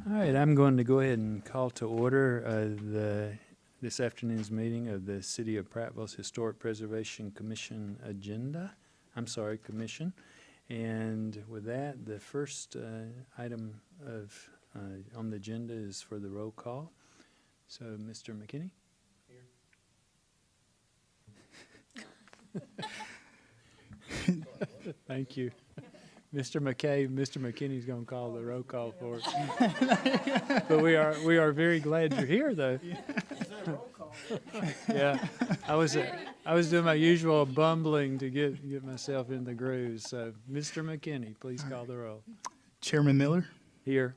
All right, I'm going to go ahead and call to order this afternoon's meeting of the City of Prattville's Historic Preservation Commission Commission. And with that, the first item on the agenda is for the roll call. So, Mr. McKinney? Here. Thank you. Mr. McKinney's going to call the roll call for us. But we are very glad you're here, though. Yeah, I was doing my usual bumbling to get myself in the groove. So, Mr. McKinney, please call the roll. Chairman Miller. Here.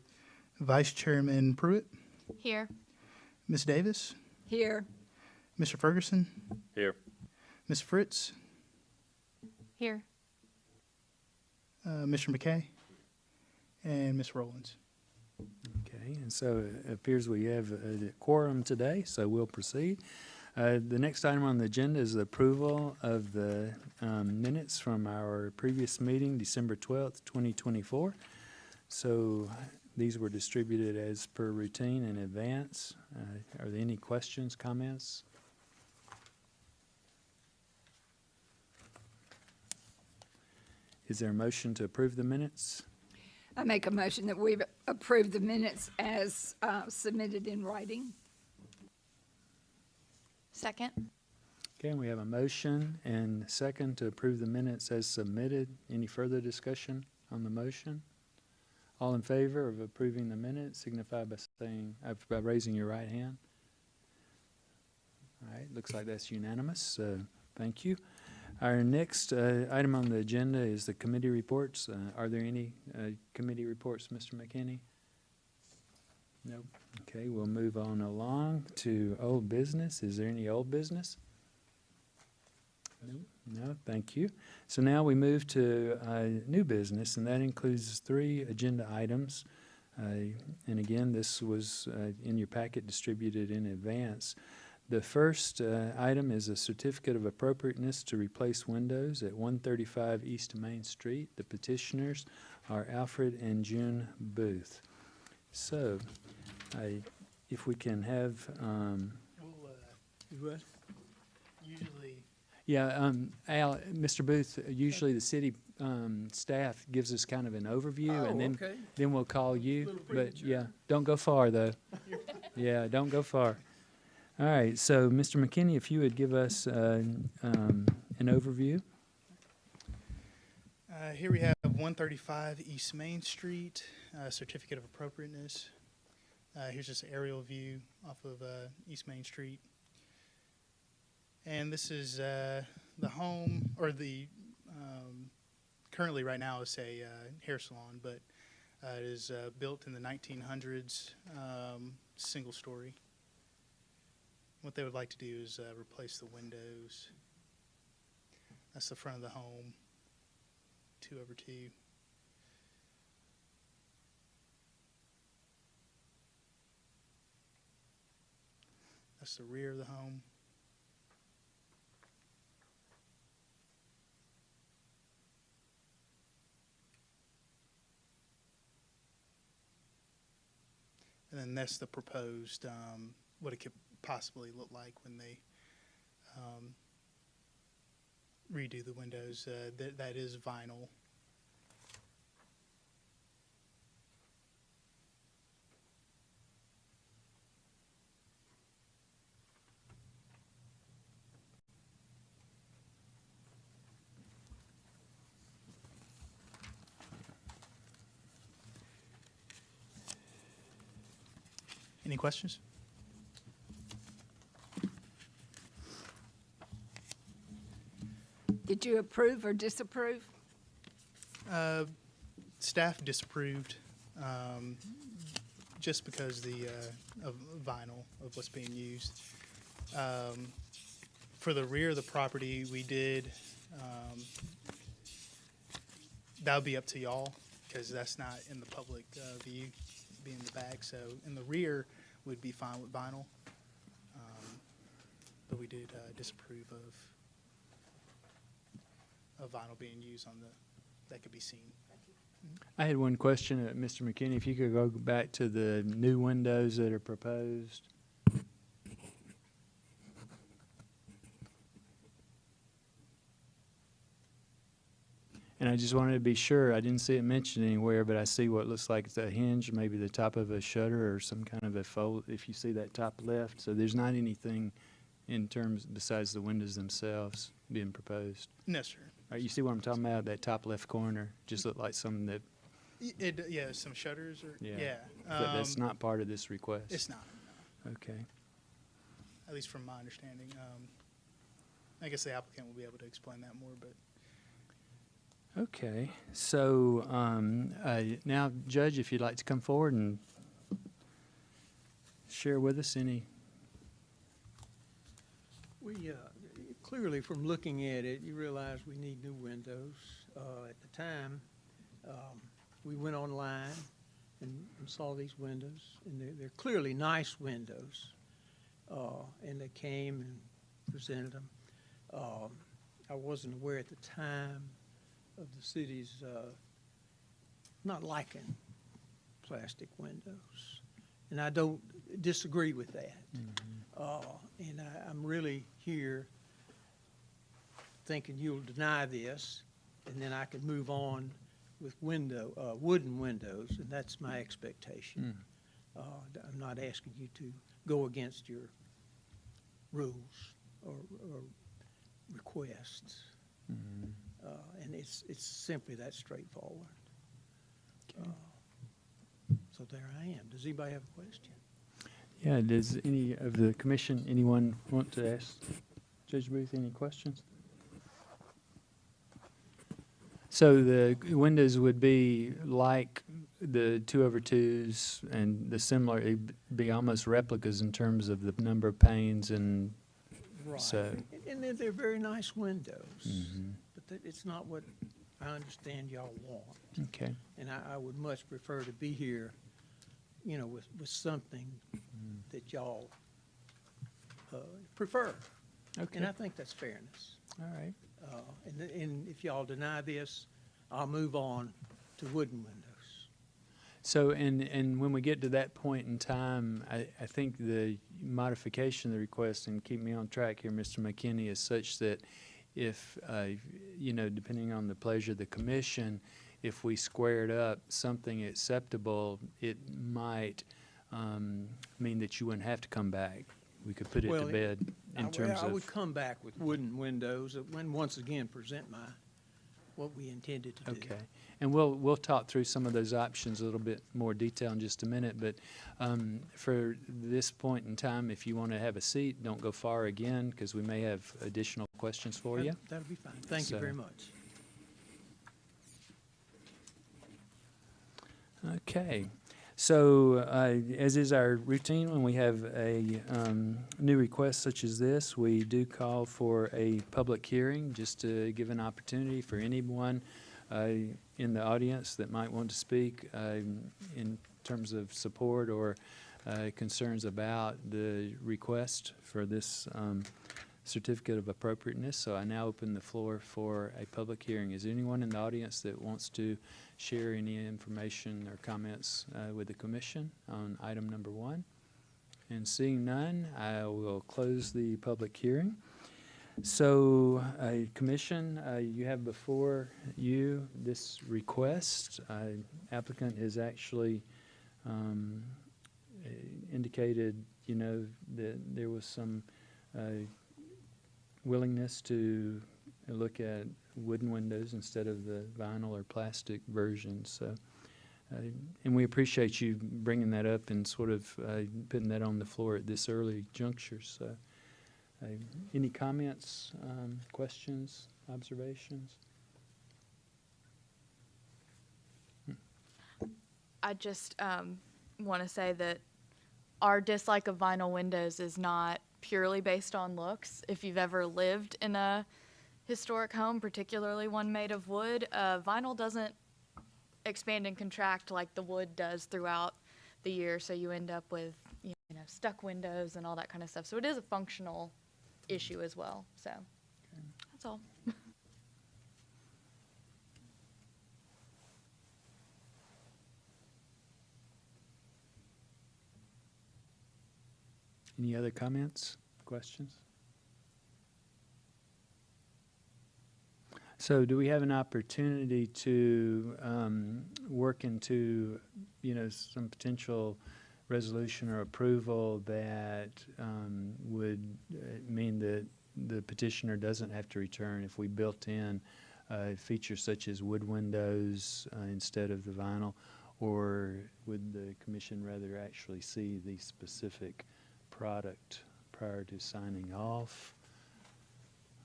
Vice Chairman Pruitt. Here. Ms. Davis. Here. Mr. Ferguson. Here. Ms. Fritz. Here. Mr. McKay. And Ms. Rowlands. Okay, and so it appears we have a quorum today, so we'll proceed. The next item on the agenda is the approval of the minutes from our previous meeting, December 12th, 2024. So these were distributed as per routine in advance. Are there any questions, comments? Is there a motion to approve the minutes? I make a motion that we approve the minutes as submitted in writing. Second. Okay, and we have a motion and second to approve the minutes as submitted. Any further discussion on the motion? All in favor of approving the minutes signify by raising your right hand. All right, looks like that's unanimous, so thank you. Our next item on the agenda is the committee reports. Are there any committee reports, Mr. McKinney? Nope. Okay, we'll move on along to old business. Is there any old business? No, thank you. So now we move to new business, and that includes 3 agenda items. And again, this was in your packet distributed in advance. The first item is a certificate of appropriateness to replace windows at 135 East Main Street. The petitioners are Alfred and June Booth. So, if we can have... Usually... Yeah, Al, Mr. Booth, usually the city staff gives us kind of an overview, and then we'll call you. But yeah, don't go far, though. Yeah, don't go far. All right, so Mr. McKinney, if you would give us an overview. Here we have 135 East Main Street, certificate of appropriateness. Here's just an aerial view off of East Main Street. And this is the home, or the, currently right now it's a hair salon, but it is built in the 1900s, single story. What they would like to do is replace the windows. That's the front of the home, 2/2. That's the rear of the home. And then that's the proposed, what it could possibly look like when they redo the windows. That is vinyl. Any questions? Did you approve or disapprove? Staff disapproved just because of vinyl of what's being used. For the rear of the property, we did. That would be up to y'all because that's not in the public view, be in the back. So in the rear would be fine with vinyl, but we did disapprove of vinyl being used on that could be seen. I had one question, Mr. McKinney, if you could go back to the new windows that are proposed. And I just wanted to be sure, I didn't see it mentioned anywhere, but I see what looks like it's a hinge, maybe the top of a shutter or some kind of a fold, if you see that top left. So there's not anything in terms, besides the windows themselves being proposed. No, sir. All right, you see what I'm talking about, that top left corner? Just looked like something that, Yeah, some shutters or, Yeah. yeah. but that's not part of this request. It's not, no, Okay. at least from my understanding. I guess the applicant will be able to explain that more, but Okay, so now, Judge, if you'd like to come forward and share with us any. We, clearly from looking at it, you realize we need new windows. At the time, we went online and saw these windows, and they're clearly nice windows. And they came and presented them. I wasn't aware at the time of the city's not liking plastic windows. And I don't disagree with that. And I'm really here thinking you'll deny this, and then I can move on with wooden windows, and that's my expectation. I'm not asking you to go against your rules or requests. And it's simply that straightforward. Okay. So there I am. Does anybody have a question? Yeah, does any of the commission, anyone want to ask Judge Booth any questions? So the windows would be like the 2/2s and the similar, it'd be almost replicas in terms of the number of panes and Right. so. And they're very nice windows, but it's not what I understand y'all want. Okay, And I would much prefer to be here, you know, with something that y'all prefer. okay, And I think that's fairness. all right. And if y'all deny this, I'll move on to wooden windows. So, and when we get to that point in time, I think the modification of the request, and keep me on track here, Mr. McKinney, is such that if, you know, depending on the pleasure of the commission, if we squared up something acceptable, it might mean that you wouldn't have to come back. We could put it Well, to bed in terms I would of, come back with wooden windows and once again present what we intended to do. okay. And we'll talk through some of those options a little bit more detail in just a minute, but for this point in time, if you want to have a seat, don't go far again, because we may have additional questions for you. That'll be fine. Thank you So- very much. Okay, so as is our routine, when we have a new request such as this, we do call for a public hearing, just to give an opportunity for anyone in the audience that might want to speak in terms of support or concerns about the request for this certificate of appropriateness. So I now open the floor for a public hearing. Is there anyone in the audience that wants to share any information or comments with the commission on item number 1? And seeing none, I will close the public hearing. So, commission, you have before you this request. Applicant has actually indicated, you know, that there was some willingness to look at wooden windows instead of the vinyl or plastic version. So, and we appreciate you bringing that up and sort of putting that on the floor at this early juncture. So, any comments, questions, observations? I just want to say that our dislike of vinyl windows is not purely based on looks. If you've ever lived in a historic home, particularly one made of wood, vinyl doesn't expand and contract like the wood does throughout the year, so you end up with, you know, stuck windows and all that kind of stuff. So it is a functional issue as well. So that's all. Any other comments, questions? So do we have an opportunity to work into, some potential resolution or approval that would mean that the petitioner doesn't have to return if we built in features such as wood windows instead of the vinyl? Or would the commission rather actually see the specific product prior to signing off?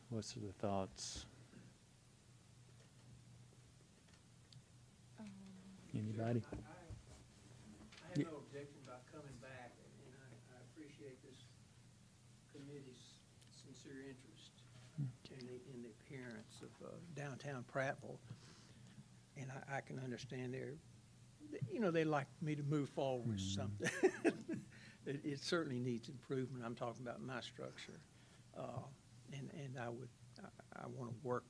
What's the thoughts? Anybody? I have no objection about coming back, and I appreciate this committee's sincere interest in the appearance of downtown Prattville. And I can understand they'd like me to move forward with something. It certainly needs improvement. I'm talking about my structure. And I want to work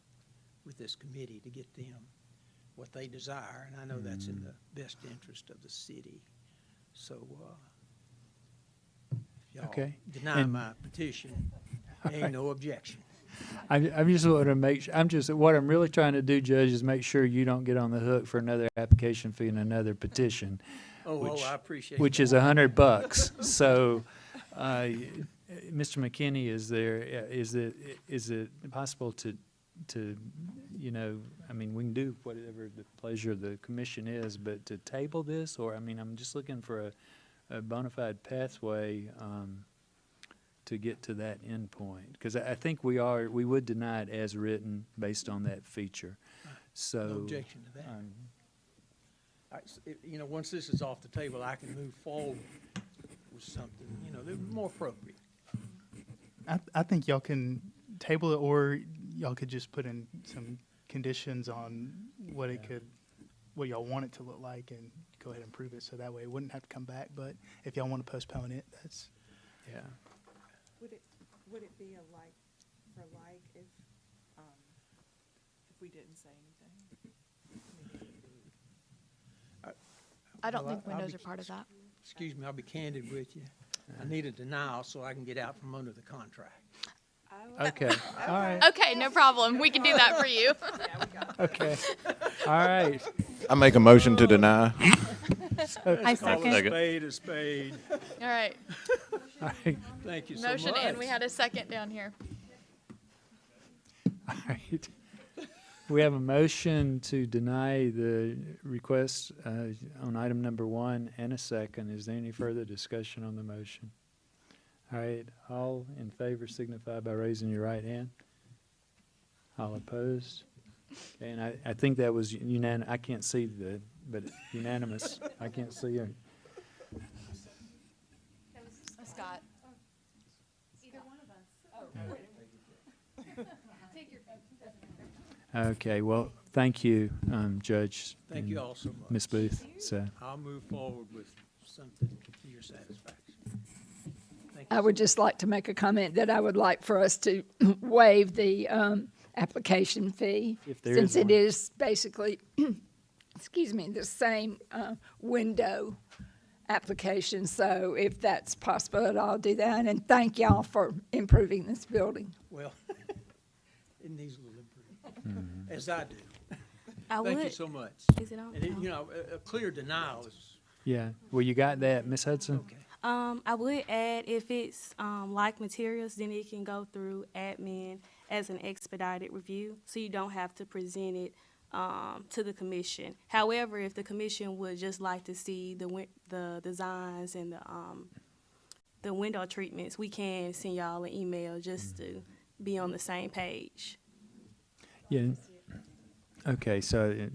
with this committee to get them what they desire, and I know that's in the best interest of the city. So, if y'all Okay. deny And- my petition, ain't no objection. I'm just want to make sure, what I'm really trying to do, Judge, is make sure you don't get on the hook for another application fee and another petition, Oh, I appreciate which that. is $100. So, Mr. McKinney, is it possible to, we can do whatever the pleasure of the commission is, but to table this, or, I'm just looking for a bona fide pathway, to get to that end point, because I think we would deny it as written based on that feature. So No objection to that. Once this is off the table, I can move forward with something, that's more appropriate. I think y'all can table it, or y'all could just put in some conditions on what what y'all want it to look like, and go ahead and prove it, so that way it wouldn't have to come back. But if y'all want to postpone it, that's. Yeah. Would it be a like for like if we didn't say anything? I don't Well, think I'll windows be- are part of that. Excuse me, I'll be candid with you. I need a denial so I can get out from under the contract. Okay, all right, Okay, no problem. We can do that for you. okay, all right. I make a motion to deny. I Call second. a spade a spade. All right. All right, Thank you so much. Motion, and we had a second down here. all right. We have a motion to deny the request on item number 1 and a second. Is there any further discussion on the motion? All right, all in favor signify by raising your right hand. All opposed? Okay, and I think that was unanimous. I can't see but unanimous. I can't see you. Scott. Okay, well, thank you, Judge. Thank and you all so much. Ms. Booth. So, I'll move forward with something to your satisfaction. Thank I you. would just like to make a comment that I would like for us to waive the application fee. If there Since is it one. is basically, excuse me, the same window application. So if that's possible, I'll do that. And thank y'all for improving this building. Well, it needs a little improvement, as I do. I Thank would. you so much. Is it on? And, a clear denial is, yeah, well, you got that, Ms. Hudson? okay. I would add if it's like materials, then it can go through admin as an expedited review, so you don't have to present it to the commission. However, if the commission would just like to see the designs and the window treatments, we can send y'all an email just to be on the same page. Yeah. Okay, so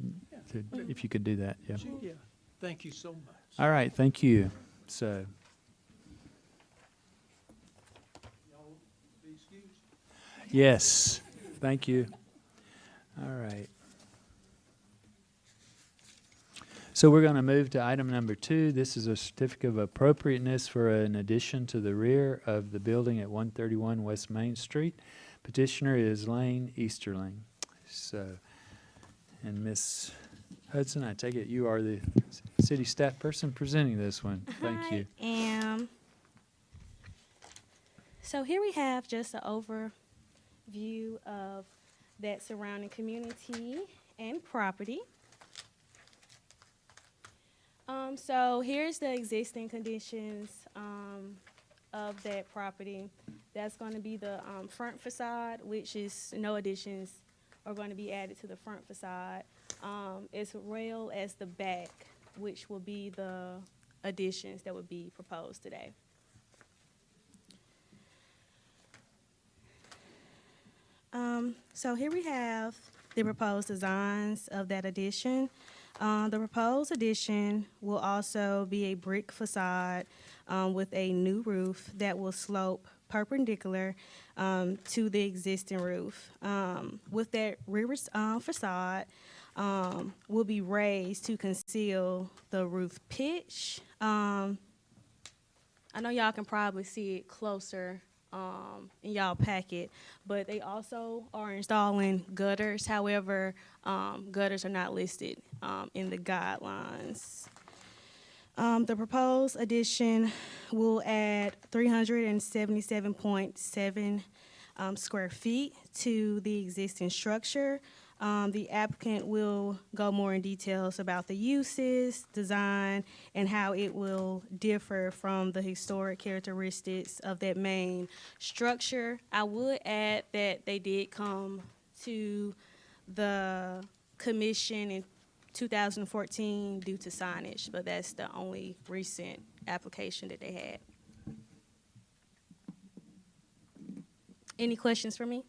if you could do that, yeah. Yeah, thank you so much. All right, thank you. So, Y'all be excused. yes, thank you. All right. So we're going to move to item number 2. This is a certificate of appropriateness for an addition to the rear of the building at 131 West Main Street. Petitioner is Lane Easterling. So, and Ms. Hudson, I take it you are the city staff person presenting this one. Thank you. I am. So here we have just an overview of that surrounding community and property. So here's the existing conditions of that property. That's going to be the front facade, which is no additions are going to be added to the front facade, as well as the back, which will be the additions that would be proposed today. So here we have the proposed designs of that addition. The proposed addition will also be a brick facade with a new roof that will slope perpendicular to the existing roof. With that rear facade will be raised to conceal the roof pitch. I know y'all can probably see it closer in y'all packet, but they also are installing gutters. However, gutters are not listed in the guidelines. The proposed addition will add 377.7 square feet to the existing structure. The applicant will go more in details about the uses, design, and how it will differ from the historic characteristics of that main structure. I would add that they did come to the commission in 2014 due to signage, but that's the only recent application that they had. Any questions for me?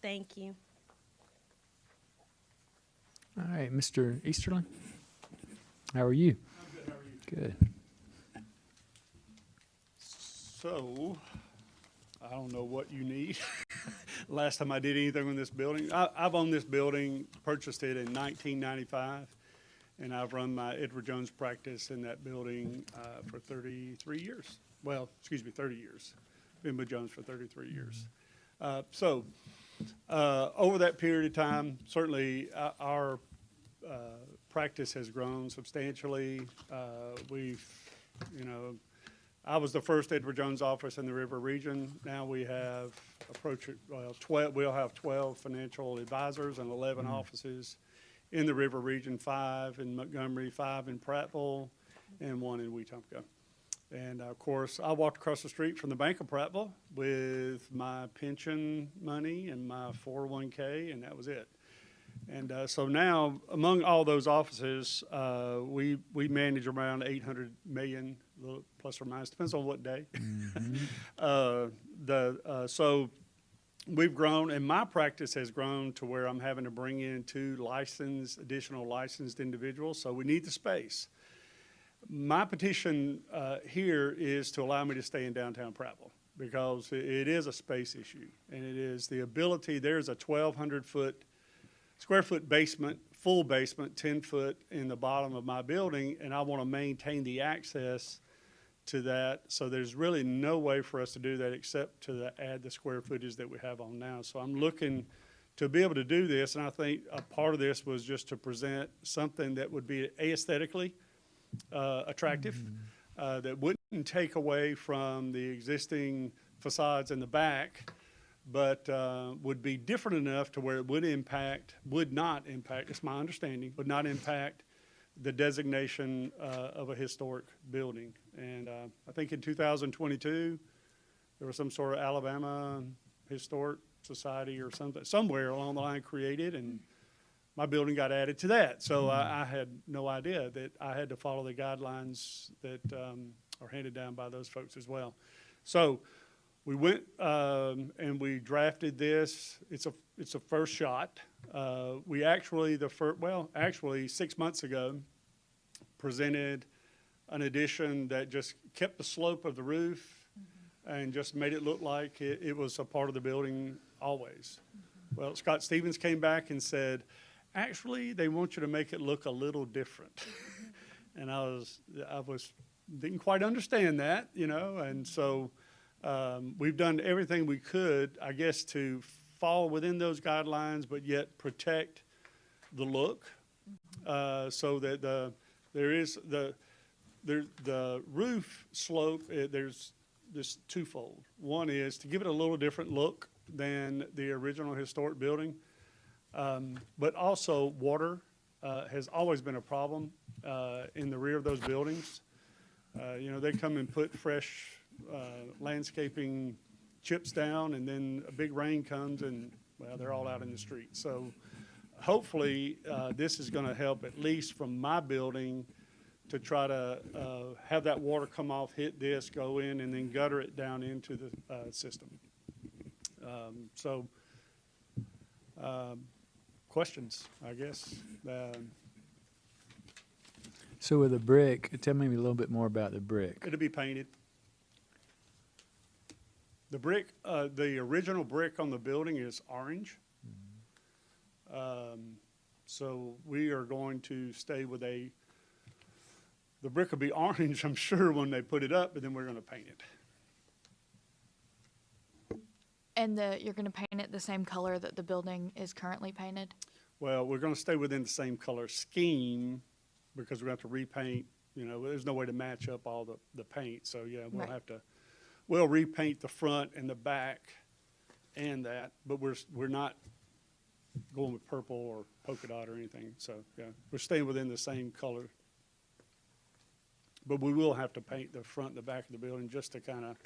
Thank you. All right, Mr. Easterling, how are you? I'm good, how are you? Good. So, I don't know what you need. Last time I did anything on this building, I've owned this building, purchased it in 1995, and I've run my Edward Jones practice in that building for 33 years. Well, excuse me, 30 years. Been with Jones for 33 years. Over that period of time, certainly our practice has grown substantially. I was the first Edward Jones office in the River region. Now we have we'll have 12 financial advisors and 11 offices in the River region, 5 in Montgomery, 5 in Prattville, and 1 in Wetumpka. And of course, I walked across the street from the Bank of Prattville with my pension money and my 401k, and that was it. And so now, among all those offices, we manage around 800 million, plus or minus, depends on what day. So we've grown, and my practice has grown to where I'm having to bring in 2 additional licensed individuals. So we need the space. My petition here is to allow me to stay in downtown Prattville because it is a space issue, and it is the ability. There's a 1,200 square foot basement, full basement, 10 foot in the bottom of my building, and I want to maintain the access to that. So there's really no way for us to do that except to add the square footage that we have on now. So I'm looking to be able to do this, and I think a part of this was just to present something that would be aesthetically attractive, that wouldn't take away from the existing facades in the back, but would be different enough to where it would not impact, it's my understanding, would not impact the designation of a historic building. And I think in 2022, there was some sort of Alabama Historic Society or something, somewhere along the line created, and my building got added to that. So I had no idea that I had to follow the guidelines that are handed down by those folks as well. So we went and we drafted this. It's a first shot. We actually, actually 6 months ago, presented an addition that just kept the slope of the roof and just made it look like it was a part of the building always. Well, Scott Stevens came back and said, actually, they want you to make it look a little different. And I didn't quite understand that, and so we've done everything we could, I guess, to fall within those guidelines, but yet protect the look, so that the roof slope, there's this twofold. One is to give it a little different look than the original historic building, but also water has always been a problem in the rear of those buildings. You know, they come and put fresh landscaping chips down, and then a big rain comes, and, well, they're all out in the street. So hopefully, this is going to help, at least from my building, to try to have that water come off, hit this, go in, and then gutter it down into the system. Questions, I guess. So with the brick, tell me a little bit more about the brick. It'll be painted. The brick, the original brick on the building is orange. So we are going to stay with the brick will be orange, I'm sure, when they put it up, but then we're going to paint it. And you're going to paint it the same color that the building is currently painted? Well, we're going to stay within the same color scheme because we're going to have to repaint. You know, there's no way to match up all the paint. So, yeah, we'll repaint the front and the back and that, but we're not going with purple or polka dot or anything. So, yeah, we're staying within the same color. But we will have to paint the front and the back of the building just to kind of,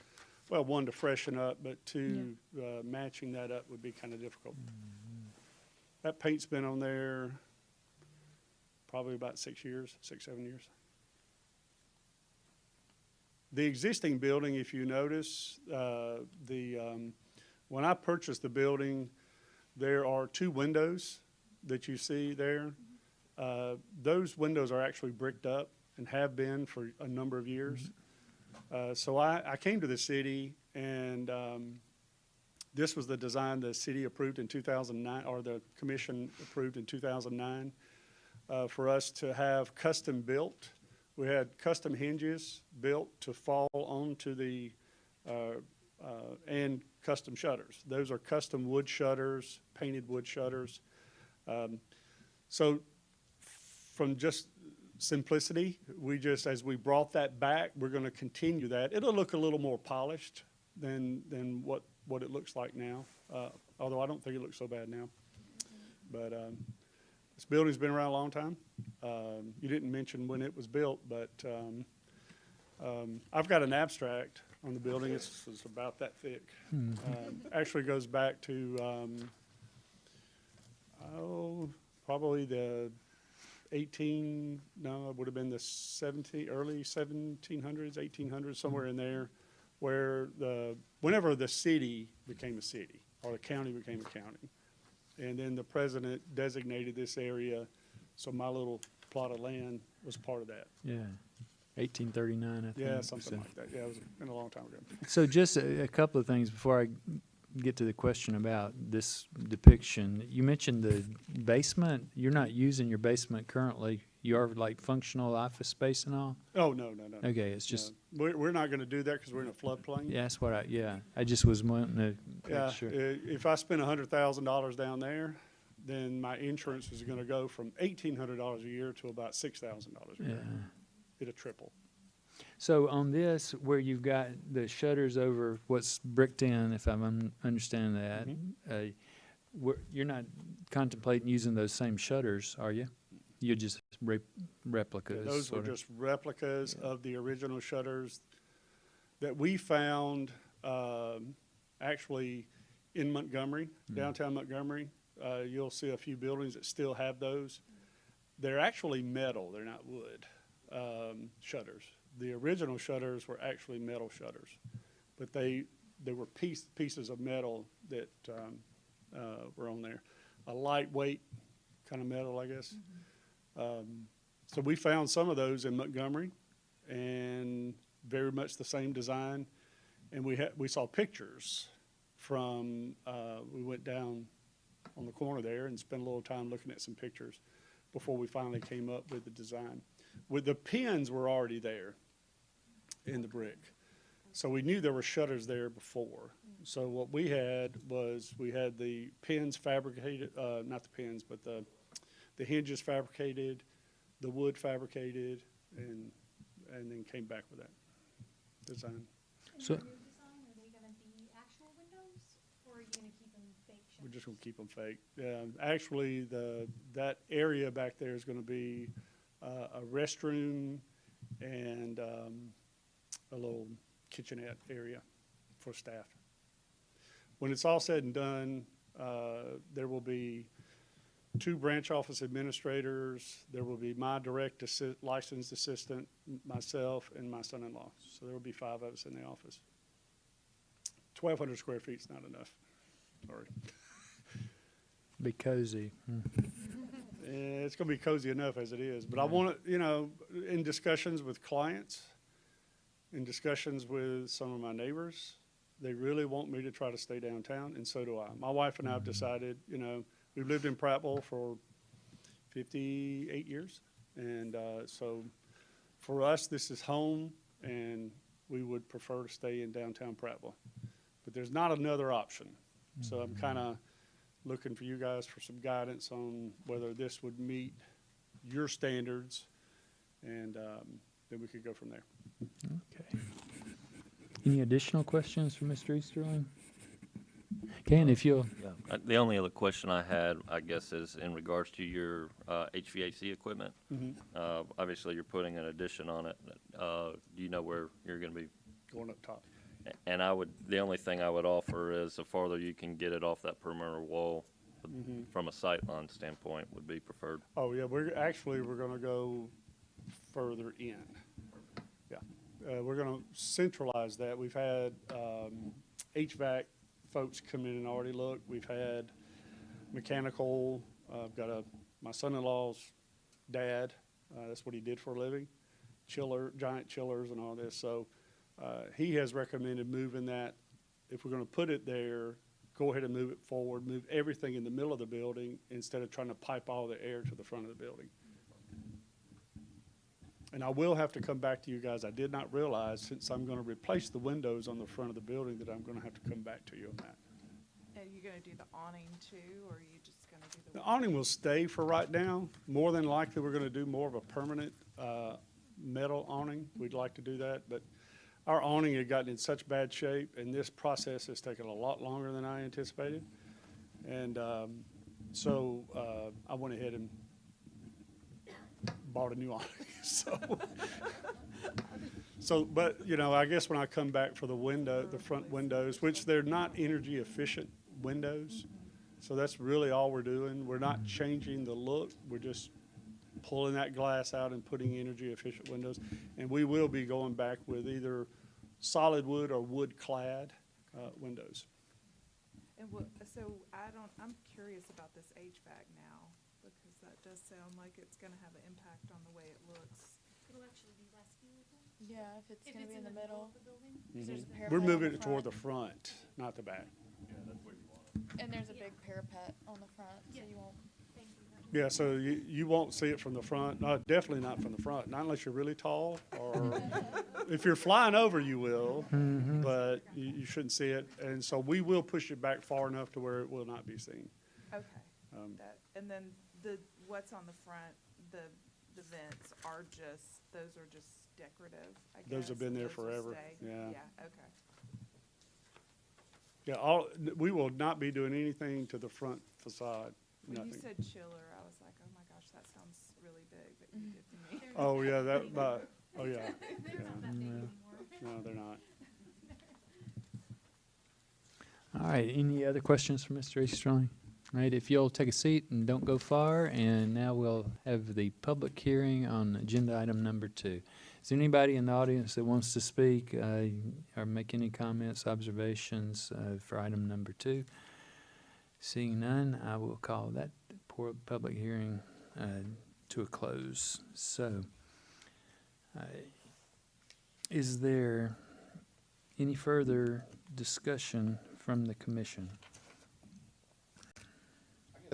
well, one, to freshen up, but two, matching that up would be kind of difficult. That paint's been on there probably about 6 years, 7 years. The existing building, if you notice, when I purchased the building, there are 2 windows that you see there. Those windows are actually bricked up and have been for a number of years. So I came to the city, and this was the design the city approved in 2009, or the commission approved in 2009, for us to have custom built. We had custom hinges built to fall onto the, and custom shutters. Those are custom wood shutters, painted wood shutters. So from just simplicity, as we brought that back, we're going to continue that. It'll look a little more polished than what it looks like now, although I don't think it looks so bad now. But this building's been around a long time. You didn't mention when it was built, but I've got an abstract on the building. It's about that thick. Actually goes back to, probably the it would have been the early 1700s, 1800s, somewhere in there, where whenever the city became a city, or the county became a county. And then the president designated this area, so my little plot of land was part of that. Yeah, 1839, I think. Yeah, something like that. Yeah, it was been a long time ago. So just a couple of things before I get to the question about this depiction. You mentioned the basement. You're not using your basement currently. You are like functional office space and all? Oh, no. Okay, it's just. No. We're not going to do that because we're in a floodplain. Yeah, that's what I just was wanting to Yeah, make sure. if I spend $100,000 down there, then my insurance is going to go from $1,800 a year to about $6,000 a year. Yeah. It'll triple. So on this, where you've got the shutters over what's bricked in, if I'm understanding that, you're not contemplating using those same shutters, are you? You're just replicas? Yeah, those were just replicas of the original shutters that we found actually in Montgomery, downtown Montgomery. You'll see a few buildings that still have those. They're actually metal. They're not wood shutters. The original shutters were actually metal shutters, but they were pieces of metal that were on there. A lightweight kind of metal, I guess. So we found some of those in Montgomery, and very much the same design. And we saw pictures from, we went down on the corner there and spent a little time looking at some pictures before we finally came up with the design. The pins were already there in the brick. So we knew there were shutters there before. So what we had was the pins fabricated, not the pins, but the hinges fabricated, the wood fabricated, and then came back with that design. So, Are they gonna be actual windows, or are you gonna keep them fake We're shutters? just gonna keep them fake. Actually, that area back there is gonna be a restroom and a little kitchenette area for staff. When it's all said and done, there will be 2 branch office administrators. There will be my direct licensed assistant, myself, and my son-in-law. So there will be 5 of us in the office. 1,200 square feet's not enough. Sorry. be cozy. It's gonna be cozy enough as it is, but I want to, in discussions with clients, in discussions with some of my neighbors, they really want me to try to stay downtown, and so do I. My wife and I have decided, we've lived in Prattville for 58 years, and so for us, this is home, and we would prefer to stay in downtown Prattville. But there's not another option, so I'm kind of looking for you guys for some guidance on whether this would meet your standards, and then we could go from there. Okay. Any additional questions for Mr. Easterling? Okay, and if you'll, Yeah, the only other question I had, I guess, is in regards to your HVAC equipment. Obviously, you're putting an addition on it. Do you know where you're going to be? Going up top. And the only thing I would offer is the farther you can get it off that perimeter wall from a sightline standpoint would be preferred. Oh, yeah, we're gonna go further in. Yeah, we're gonna centralize that. We've had HVAC folks come in and already look. We've had mechanical, I've got my son-in-law's dad, that's what he did for a living, giant chillers and all this. So he has recommended moving that. If we're gonna put it there, go ahead and move it forward, move everything in the middle of the building instead of trying to pipe all the air to the front of the building. And I will have to come back to you guys. I did not realize, since I'm gonna replace the windows on the front of the building, that I'm gonna have to come back to you on that. Are you gonna do the awning too, or are you just gonna do the? The awning will stay for right now. More than likely, we're gonna do more of a permanent metal awning. We'd like to do that, but our awning had gotten in such bad shape, and this process has taken a lot longer than I anticipated. And so I went ahead and bought a new awning. But I guess when I come back for the front windows, which they're not energy efficient windows, so that's really all we're doing. We're not changing the look. We're just pulling that glass out and putting energy efficient windows. And we will be going back with either solid wood or wood clad windows. And I'm curious about this HVAC now, because that does sound like it's gonna have an impact on the way it looks. It'll actually be less viewable. Yeah, if it's gonna be in the middle. of the building. 'Cause there's a We're parapet on moving the it toward the front. front, not the back. And there's a big parapet on the front, so you won't. Thank you. Yeah, so you won't see it from the front. No, definitely not from the front, not unless you're really tall, or if you're flying over, you will, but you shouldn't see it. And so we will push it back far enough to where it will not be seen. Okay, and then what's on the front, the vents those are just decorative, I guess? Those have been there Those will forever, stay? yeah. Yeah, okay. Yeah, we will not be doing anything to the front facade, When you nothing. said chiller, I was like, oh my gosh, that sounds really big, but you did to me. Oh, yeah, oh, yeah. They're not that big anymore. No, they're not. all right, any other questions for Mr. Easterling? All right, if you'll take a seat and don't go far, and now we'll have the public hearing on agenda item number 2. Is there anybody in the audience that wants to speak or make any comments, observations for item number 2? Seeing none, I will call that public hearing to a close. So, is there any further discussion from the commission?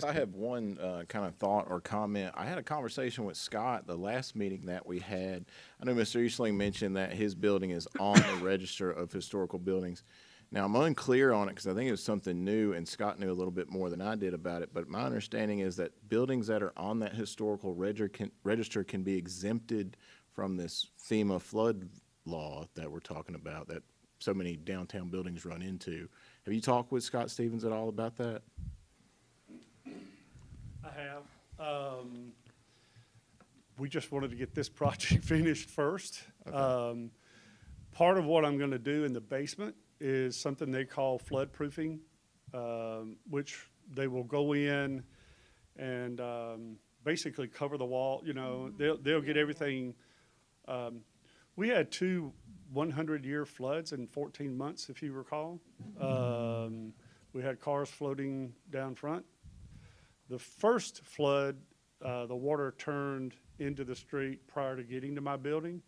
I have one kind of thought or comment. I had a conversation with Scott the last meeting that we had. I know Mr. Easterling mentioned that his building is on the Register of Historical Buildings. Now, I'm unclear on it because I think it was something new, and Scott knew a little bit more than I did about it. But my understanding is that buildings that are on that historical register can be exempted from this FEMA flood law that we're talking about, that so many downtown buildings run into. Have you talked with Scott Stevens at all about that? I have. We just wanted to get this project finished first. Okay. Part of what I'm gonna do in the basement is something they call flood proofing, which they will go in and, basically cover the wall, you know, they'll get everything. We had 2 100-year floods in 14 months, if you recall. We had cars floating down front. The first flood, the water turned into the street prior to getting to my building.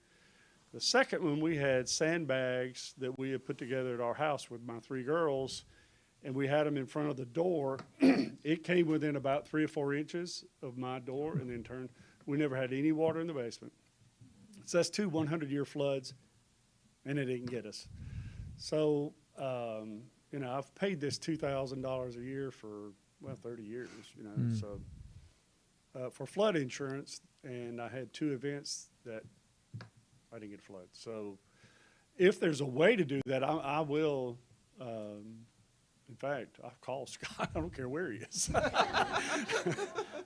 The second one, we had sandbags that we had put together at our house with my 3 girls, and we had them in front of the door. It came within about 3 or 4 inches of my door and then turned. We never had any water in the basement. So that's 2 100-year floods, and it didn't get us. So, you know, I've paid this $2,000 a year for, well, 30 years, you know, so. For flood insurance, and I had 2 events that I didn't get flooded. So if there's a way to do that, I will, in fact, I'll call Scott. I don't care where he is.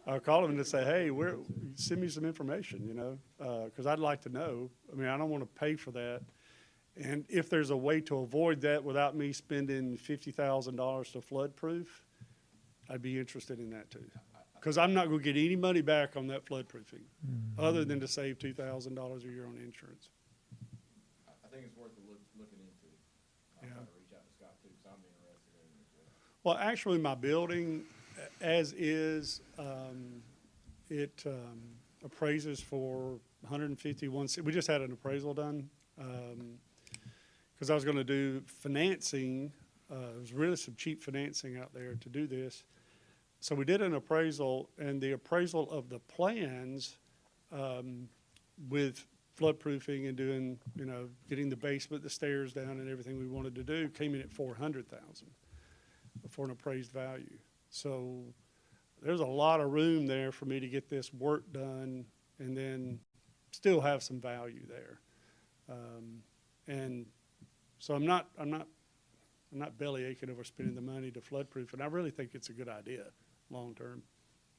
I'll call him and say, hey, send me some information, you know, because I'd like to know. I mean, I don't want to pay for that. And if there's a way to avoid that without me spending $50,000 to flood proof, I'd be interested in that too. Because I'm not going to get any money back on that flood proofing, other than to save $2,000 a year on insurance. I think it's worth looking into. Yeah. I'm trying to reach out to Scott too, because I'm interested in it as well. Well, actually, my building, as is, it appraises for 151. We just had an appraisal done because I was going to do financing. There's really some cheap financing out there to do this. So we did an appraisal, and the appraisal of the plans with floodproofing and doing, you know, getting the basement, the stairs down, and everything we wanted to do came in at $400,000 for an appraised value. So there's a lot of room there for me to get this work done and then still have some value there. And so I'm not belly aching over spending the money to floodproof, and I really think it's a good idea long term.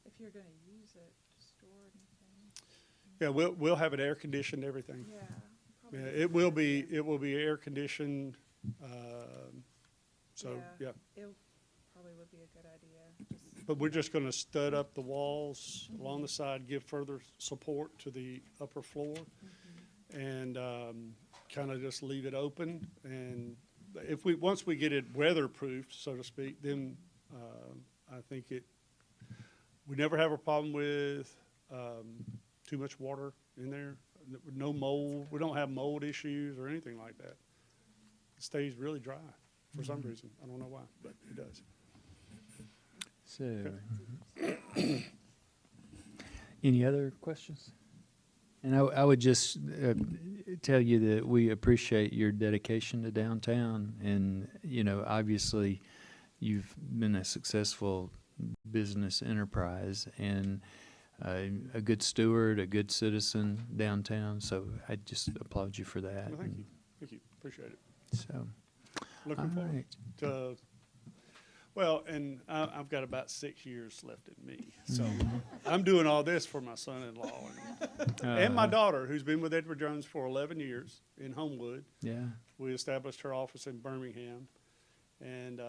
If you're gonna use it to store anything. Yeah, we'll have it air conditioned, everything. Yeah. Yeah, probably it will be air conditioned. So yeah, It probably would be a good idea. but we're just going to stud up the walls along the side, give further support to the upper floor, and kind of just leave it open. And if once we get it weatherproofed, so to speak, then I think we never have a problem with too much water in there. No mold. We don't have mold issues or anything like that. It stays really dry for some reason. I don't know why, but it does. So, any other questions? And I would just tell you that we appreciate your dedication to downtown, and you know, obviously, you've been a successful business enterprise and a good steward, a good citizen downtown. So I just applaud you for that. Well, thank you, appreciate it. So, Looking all forward right. to. Well, and I've got about 6 years left in me, so I'm doing all this for my son-in-law and my daughter, who's been with Edward Jones for 11 years in Homewood. Yeah. We established her office in Birmingham, and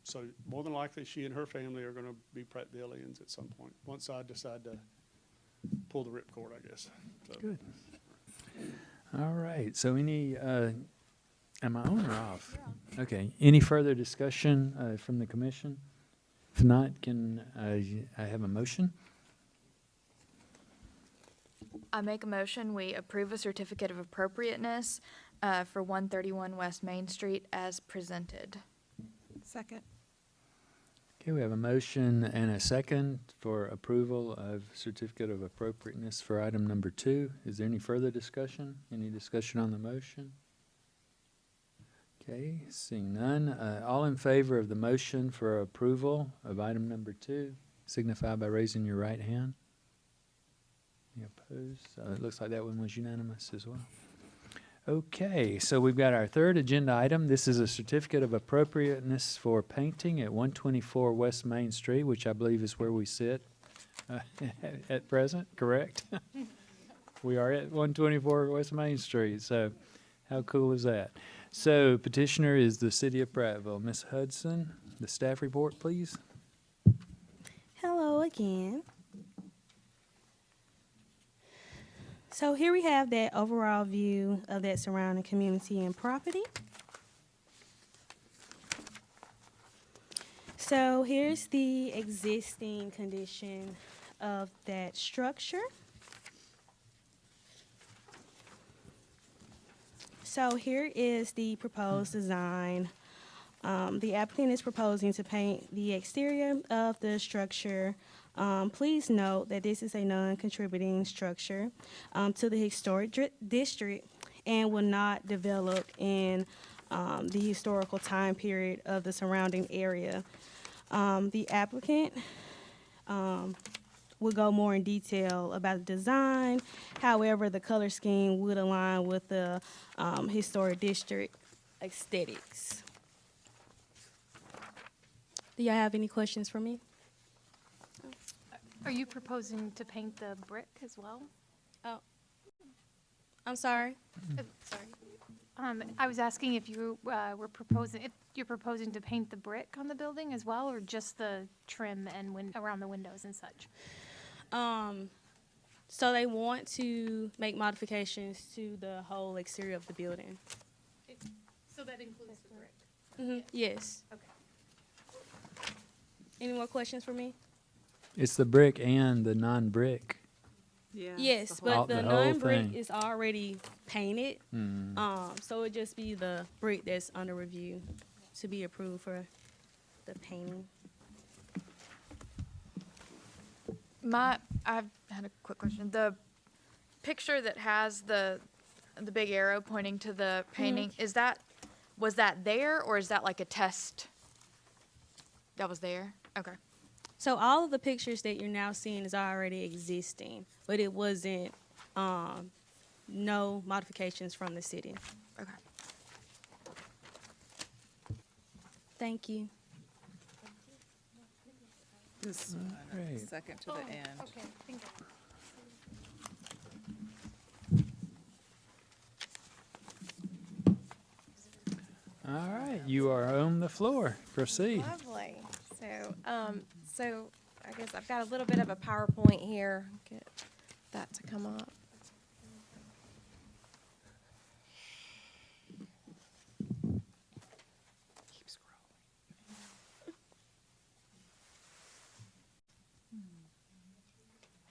so more than likely, she and her family are going to be Prattvilleans at some point. Once I decide to pull the ripcord, I guess. So. Good. All right. So any, am I on or off? Yeah. Okay. Any further discussion from the commission? If not, can I have a motion? I make a motion, we approve a certificate of appropriateness for 131 West Main Street as presented. Second. Okay, we have a motion and a second for approval of certificate of appropriateness for item number 2. Is there any further discussion? Any discussion on the motion? Okay, seeing none. All in favor of the motion for approval of item number 2, signify by raising your right hand. Any opposed? It looks like that one was unanimous as well. Okay, so we've got our third agenda item. This is a certificate of appropriateness for painting at 124 West Main Street, which I believe is where we sit at present, correct? We are at 124 West Main Street, so how cool is that? So petitioner is the City of Prattville. Ms. Hudson, the staff report, please. Hello again. So here we have that overall view of that surrounding community and property. So here's the existing condition of that structure. So here is the proposed design. The applicant is proposing to paint the exterior of the structure. Please note that this is a non-contributing structure to the historic district and will not develop in the historical time period of the surrounding area. The applicant will go more in detail about the design. However, the color scheme would align with the historic district aesthetics. Do y'all have any questions for me? Are you proposing to paint the brick as well? I'm sorry? Sorry. I was asking if you were proposing, if you're proposing to paint the brick on the building as well, or just the trim and around the windows and such? So they want to make modifications to the whole exterior of the building. So that includes the brick? Yes. Okay. Any more questions for me? It's the brick and the non-brick. Yeah. Yes, whole- but the The whole non-brick thing. is already painted. Hmm. So it'd just be the brick that's under review to be approved for the painting. I've had a quick question. The picture that has the big arrow pointing to the painting, was that there, or is that like a test that was there? Okay. So all of the pictures that you're now seeing is already existing, but it wasn't, no modifications from the city. Okay. Thank you. This one, Alright. second to the end. Okay, thank you. All right, you are on the floor. Proceed. Lovely. So I guess I've got a little bit of a PowerPoint here. Get that to come up. Keep scrolling.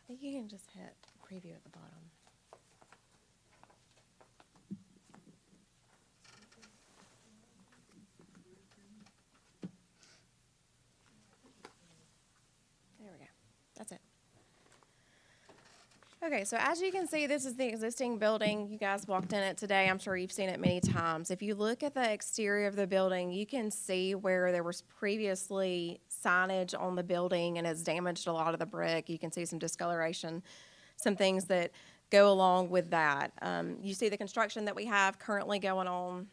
I think you can just hit preview at the bottom. There we go. That's it. Okay, so as you can see, this is the existing building. You guys walked in it today. I'm sure you've seen it many times. If you look at the exterior of the building, you can see where there was previously signage on the building and it's damaged a lot of the brick. You can see some discoloration, some things that go along with that. You see the construction that we have currently going on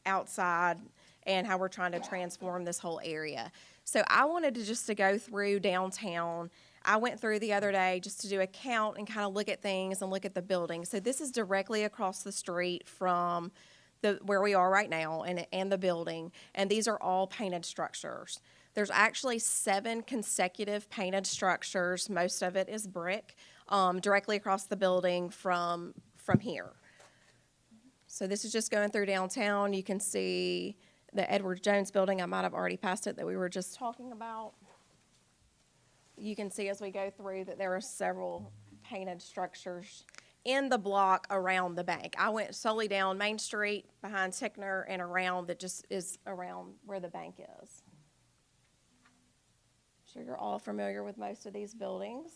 outside and how we're trying to transform this whole area. So I wanted to go through downtown. I went through the other day just to do a count and kind of look at things and look at the building. So this is directly across the street from where we are right now and the building. And these are all painted structures. There's actually 7 consecutive painted structures. Most of it is brick, directly across the building from here. So this is just going through downtown. You can see the Edward Jones building. I might have already passed it that we were just talking about. You can see as we go through that there are several painted structures in the block around the bank. I went solely down Main Street behind Tickner and around that just is around where the bank is. I'm sure you're all familiar with most of these buildings.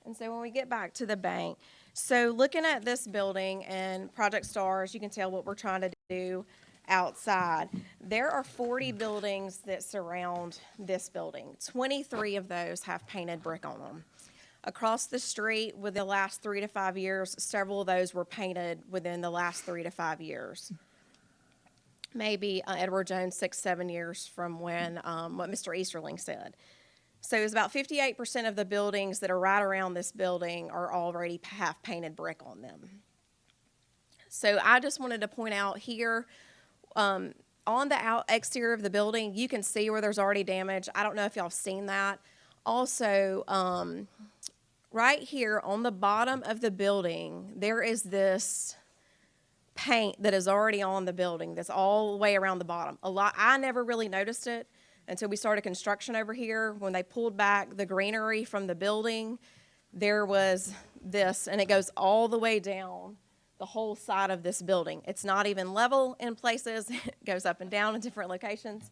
And so when we get back to the bank, so looking at this building and Project Stars, you can tell what we're trying to do outside. There are 40 buildings that surround this building. 23 of those have painted brick on them. Across the street, within the last 3 to 5 years, several of those were painted within the last 3 to 5 years. Maybe Edward Jones 6, 7 years from when, what Mr. Easterling said. So it's about 58% of the buildings that are right around this building are already have painted brick on them. So I just wanted to point out here, on the exterior of the building, you can see where there's already damage. I don't know if y'all have seen that. Also, right here on the bottom of the building, there is this paint that is already on the building that's all the way around the bottom. I never really noticed it until we started construction over here. When they pulled back the greenery from the building, there was this, and it goes all the way down the whole side of this building. It's not even level in places. It goes up and down in different locations.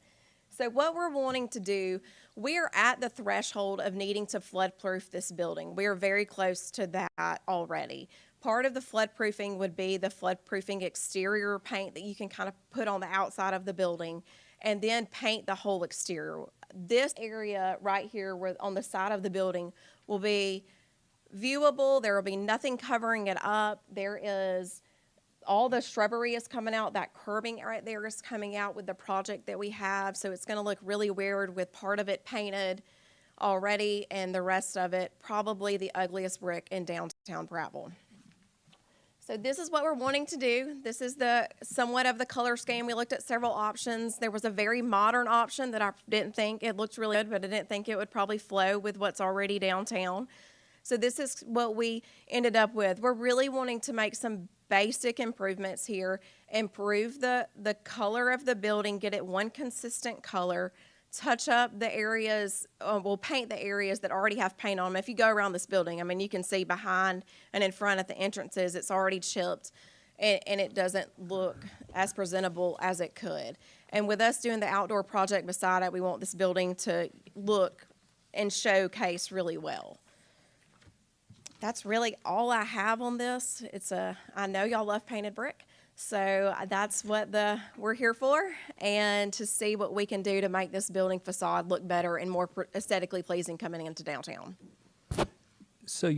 So what we're wanting to do, we're at the threshold of needing to flood-proof this building. We are very close to that already. Part of the flood-proofing would be the flood-proofing exterior paint that you can kind of put on the outside of the building and then paint the whole exterior. This area right here where on the side of the building will be viewable. There will be nothing covering it up. There is, all the shrubbery is coming out. That curbing right there is coming out with the project that we have. So it's going to look really weird with part of it painted already and the rest of it probably the ugliest brick in downtown Prattville. So this is what we're wanting to do. This is the somewhat of the color scheme. We looked at several options. There was a very modern option that I didn't think, it looked really good, but I didn't think it would probably flow with what's already downtown. So this is what we ended up with. We're really wanting to make some basic improvements here, improve the color of the building, get it one consistent color, touch up the areas, we'll paint the areas that already have paint on them. If you go around this building, I mean, you can see behind and in front at the entrances, it's already chipped, and it doesn't look as presentable as it could. And with us doing the outdoor project beside it, we want this building to look and showcase really well. That's really all I have on this. I know y'all love painted brick, so that's what we're here for, and to see what we can do to make this building facade look better and more aesthetically pleasing coming into downtown. So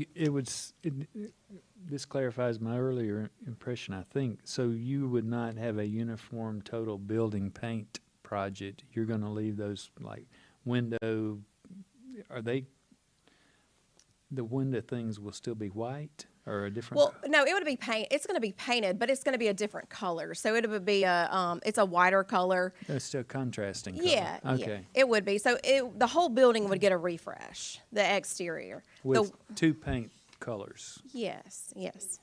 this clarifies my earlier impression, I think. So you would not have a uniform total building paint project. You're going to leave those like window, the window things will still be white or a different? Well, no, it would be paint. It's going to be painted, but it's going to be a different color. So it would be it's a whiter color. It's still contrasting color. Yeah, Okay. yeah, it would be. So the whole building would get a refresh, the exterior. With two paint colors. Yes, yes.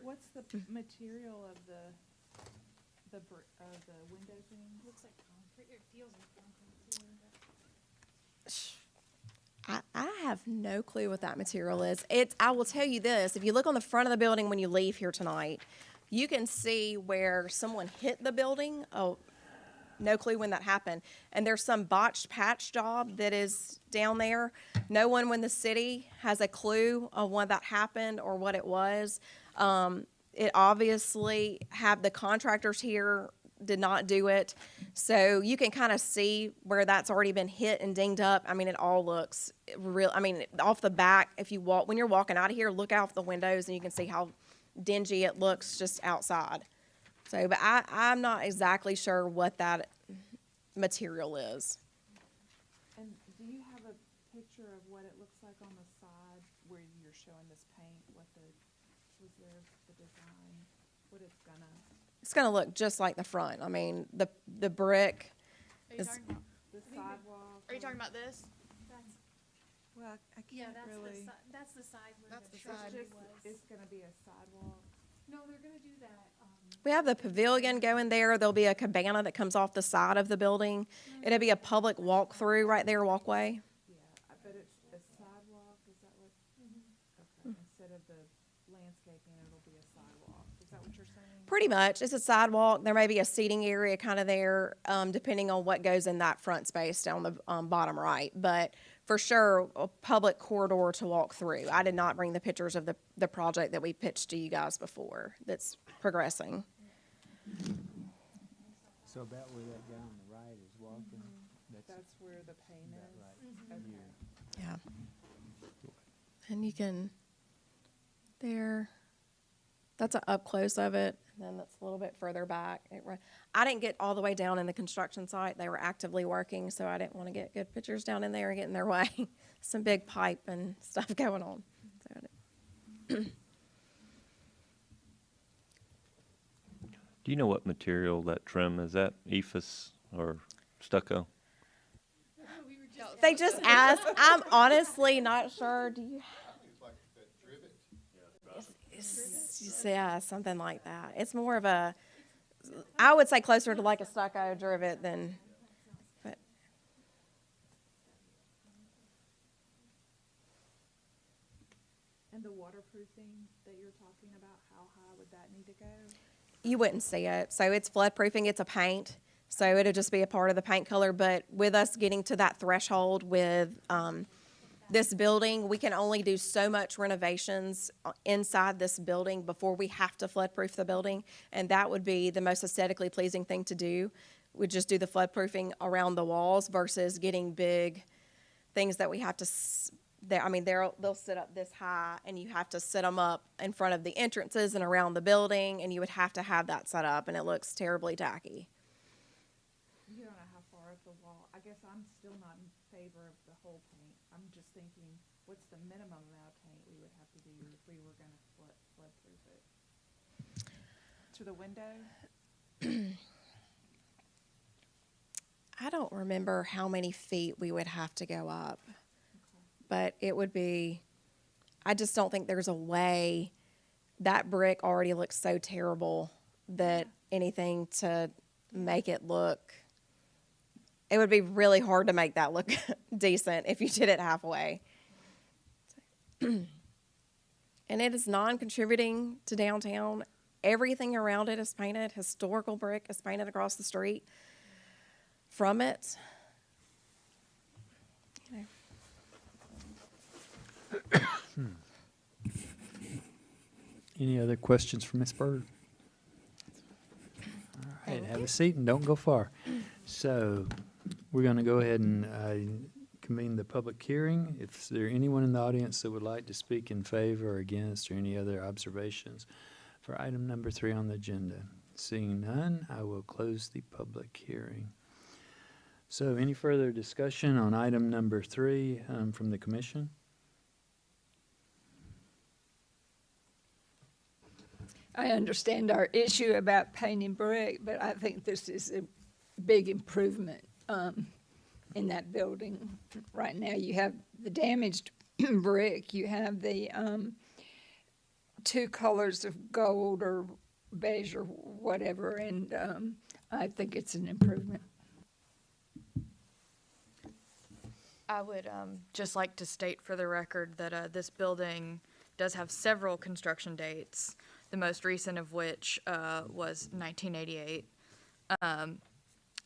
What's the material of the window thing? Looks like concrete, it feels like concrete. I have no clue what that material is. I will tell you this, if you look on the front of the building when you leave here tonight, you can see where someone hit the building. Oh, no clue when that happened. And there's some botched patch job that is down there. No one in the city has a clue of when that happened or what it was. It obviously the contractors here did not do it. So you can kind of see where that's already been hit and dinged up. I mean, it all looks real. I mean, off the back, when you're walking out of here, look out the windows and you can see how dingy it looks just outside. So, but I'm not exactly sure what that material is. And do you have a picture of what it looks like on the side where you're showing this paint? Was there the design, what it's gonna? It's going to look just like the front. I mean, the brick Are you is, talking about, The sidewalk? are you talking about this? Well, I can't really. That's the side where It's the just, shrubbery was. it's gonna be a sidewalk. No, they're gonna do that, we have the pavilion going there. There'll be a cabana that comes off the side of the building. It'll be a public walk-through right there, walkway. Yeah, but it's a sidewalk, is that what? Okay, instead of the landscaping, it'll be a sidewalk. Is that what you're saying? Pretty much. It's a sidewalk. There may be a seating area kind of there, depending on what goes in that front space down the bottom right. But for sure, a public corridor to walk through. I did not bring the pictures of the project that we pitched to you guys before that's progressing. So about where that guy on the right is walking, That's where the paint is? right Okay. Yeah. And you can, there, that's an up close of it. And then that's a little bit further back. I didn't get all the way down in the construction site. They were actively working, so I didn't want to get good pictures down in there and get in their way. Some big pipe and stuff going on. So Do you know what material that trim is? That ephes or stucco? they just asked. I'm honestly not sure. Do you? Yeah, something like that. It's more of a, I would say closer to like a stucco drivet than, but. And the waterproofing that you're talking about, how high would that need to go? You wouldn't see it. So it's floodproofing, it's a paint. So it'll just be a part of the paint color. But with us getting to that threshold with this building, we can only do so much renovations inside this building before we have to floodproof the building. And that would be the most aesthetically pleasing thing to do. We'd just do the floodproofing around the walls versus getting big things that we have to, they'll sit up this high and you have to sit them up in front of the entrances and around the building, and you would have to have that set up, and it looks terribly tacky. You don't know how far up the wall. I guess I'm still not in favor of the whole paint. I'm just thinking, what's the minimum amount of paint we would have to do if we were gonna floodproof it? To the window? I don't remember how many feet we would have to go up, but it would be, I just don't think there's a way. That brick already looks so terrible that anything to make it look, it would be really hard to make that look decent if you did it halfway. And it is non-contributing to downtown. Everything around it is painted. Historical brick is painted across the street from it. You know. Any other questions for Ms. Bird? All right, have a seat and don't go far. So we're going to go ahead and convene the public hearing. If there anyone in the audience that would like to speak in favor or against or any other observations for item number 3 on the agenda. Seeing none, I will close the public hearing. So any further discussion on item number 3 from the commission? I understand our issue about painting brick, but I think this is a big improvement in that building. Right now, you have the damaged brick, you have the 2 colors of gold or beige or whatever, and I think it's an improvement. I would just like to state for the record that this building does have several construction dates, the most recent of which was 1988.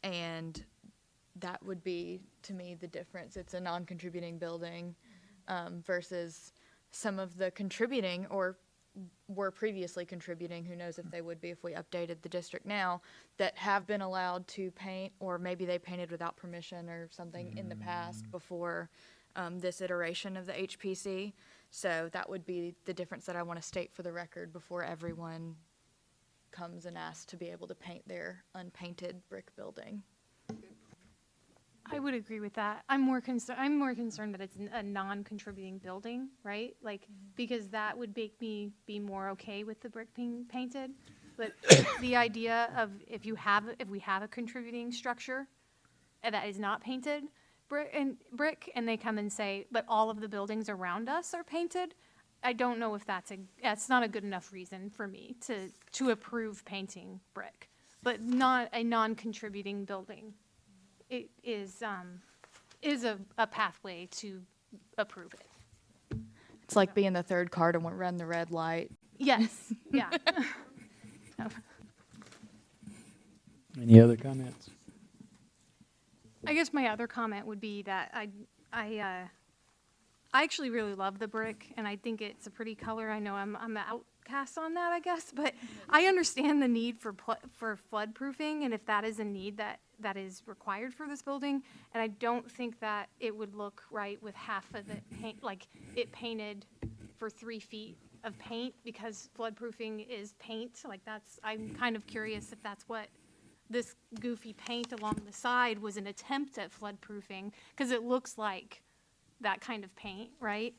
And that would be, to me, the difference. It's a non-contributing building versus some of the contributing or were previously contributing, who knows if they would be if we updated the district now, that have been allowed to paint, or maybe they painted without permission or something in the past before this iteration of the HPC. So that would be the difference that I want to state for the record before everyone comes and asks to be able to paint their unpainted brick building. I would agree with that. I'm more concerned that it's a non-contributing building, right? Like, because that would make me be more okay with the brick being painted. But the idea of if we have a contributing structure that is not painted brick, and they come and say, but all of the buildings around us are painted, I don't know if that's not a good enough reason for me to approve painting brick, but not a non-contributing building. It is a pathway to approve it. It's like being the third car to run the red light. Yes, yeah. Any other comments? I guess my other comment would be that I actually really love the brick, and I think it's a pretty color. I know I'm cast on that, I guess, but I understand the need for flood proofing, and if that is a need that is required for this building, and I don't think that it would look right with half of it paint, like it painted for 3 feet of paint, because flood proofing is paint, like I'm kind of curious if that's what this goofy paint along the side was an attempt at flood proofing, because it looks like that kind of paint, right?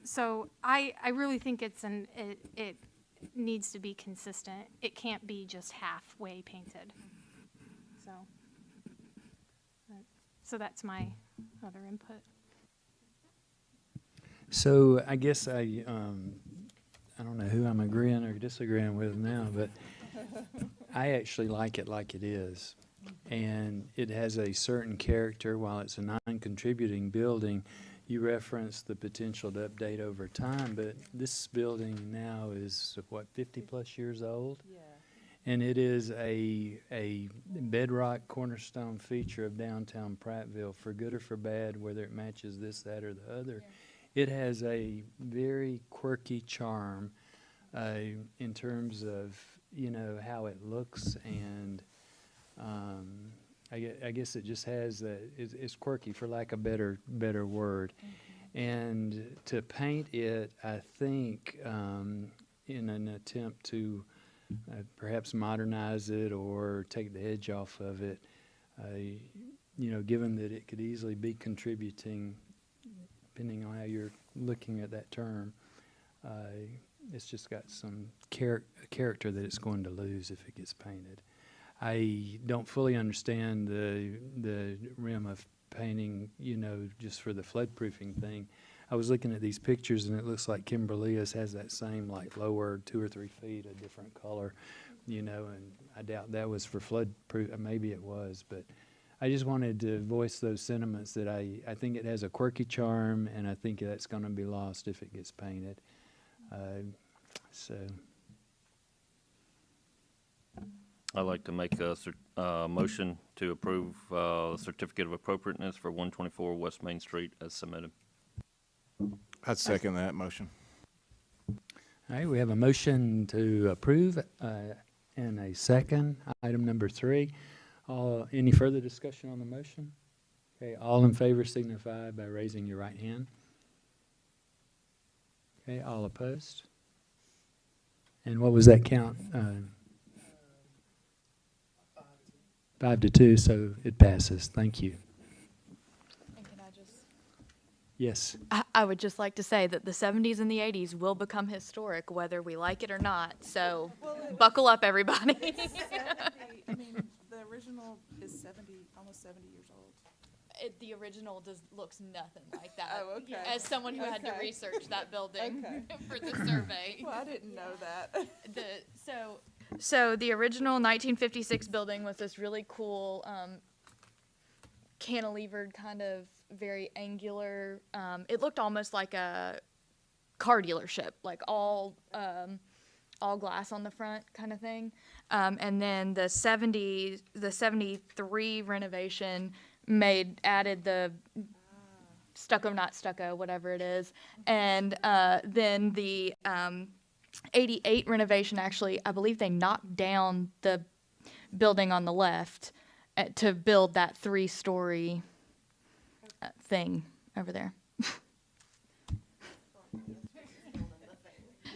So I really think it needs to be consistent. It can't be just halfway painted. So that's my other input. So I guess I don't know who I'm agreeing or disagreeing with now, but I actually like it like it is. And it has a certain character. While it's a non-contributing building, you referenced the potential to update over time, but this building now is, what, 50-plus years old? Yeah. And it is a bedrock cornerstone feature of downtown Prattville, for good or for bad, whether it matches this, that, or the other. Yeah. It has a very quirky charm in terms of, how it looks, and I guess it just has that. It's quirky, for lack of a better word. Mm-hmm. And to paint it, I think, in an attempt to perhaps modernize it or take the edge off of it, given that it could easily be contributing, depending on how you're looking at that term, it's just got some character that it's going to lose if it gets painted. I don't fully understand the rim of painting, just for the flood proofing thing. I was looking at these pictures, and it looks like Kimberly-Leah's has that same, like, lower 2 or 3 feet, a different color, and I doubt that was for flood proof. Maybe it was, but I just wanted to voice those sentiments that I think it has a quirky charm, and I think that's going to be lost if it gets painted. I'd like to make a motion to approve the certificate of appropriateness for 124 West Main Street as submitted. I'd second that motion. All right, we have a motion to approve and a second. Item number 3. Any further discussion on the motion? Okay, all in favor signify by raising your right hand. Okay, all opposed? And what was that count? 5 to 2, so it passes. Thank you. And can I just? Yes. I would just like to say that the 70s and the 80s will become historic, whether we like it or not. So buckle up, everybody. 70, I mean, the original is almost 70 years old. The original looks nothing like that. Oh, okay. As someone who had to research that building for the survey. Well, I didn't know that. So the original 1956 building was this really cool cantilevered, kind of very angular. It looked almost like a car dealership, like all glass on the front kind of thing. And then the 73 renovation added the stucco, not stucco, whatever it is. And then the 88 renovation, actually, I believe they knocked down the building on the left to build that 3-story thing over there.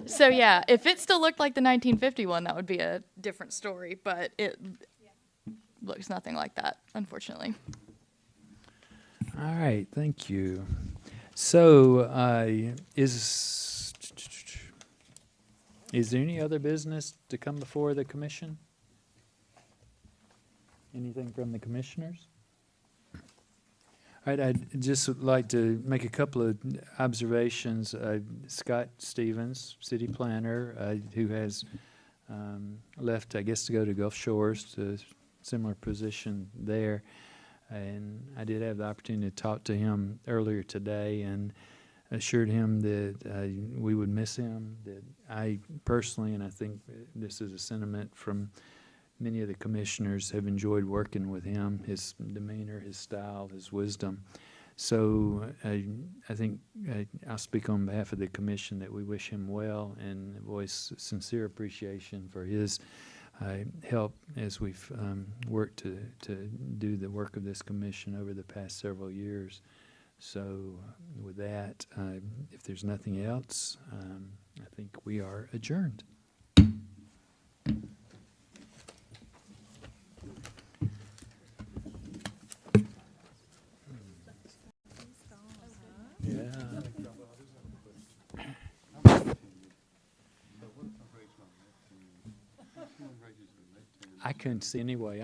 So yeah, if it still looked like the 1951, that would be a different story, but it looks nothing like that, unfortunately. All right, thank you. So, is there any other business to come before the commission? Anything from the commissioners? All right, I'd just like to make a couple of observations. Scott Stevens, city planner, who has left, I guess, to go to Gulf Shores, to a similar position there. And I did have the opportunity to talk to him earlier today and assured him that we would miss him, that I personally, and I think this is a sentiment from many of the commissioners, have enjoyed working with him, his demeanor, his style, his wisdom. So I think I'll speak on behalf of the commission that we wish him well and voice sincere appreciation for his help as we've worked to do the work of this commission over the past several years. So with that, if there's nothing else, I think we are adjourned. Yeah. I couldn't see anyway.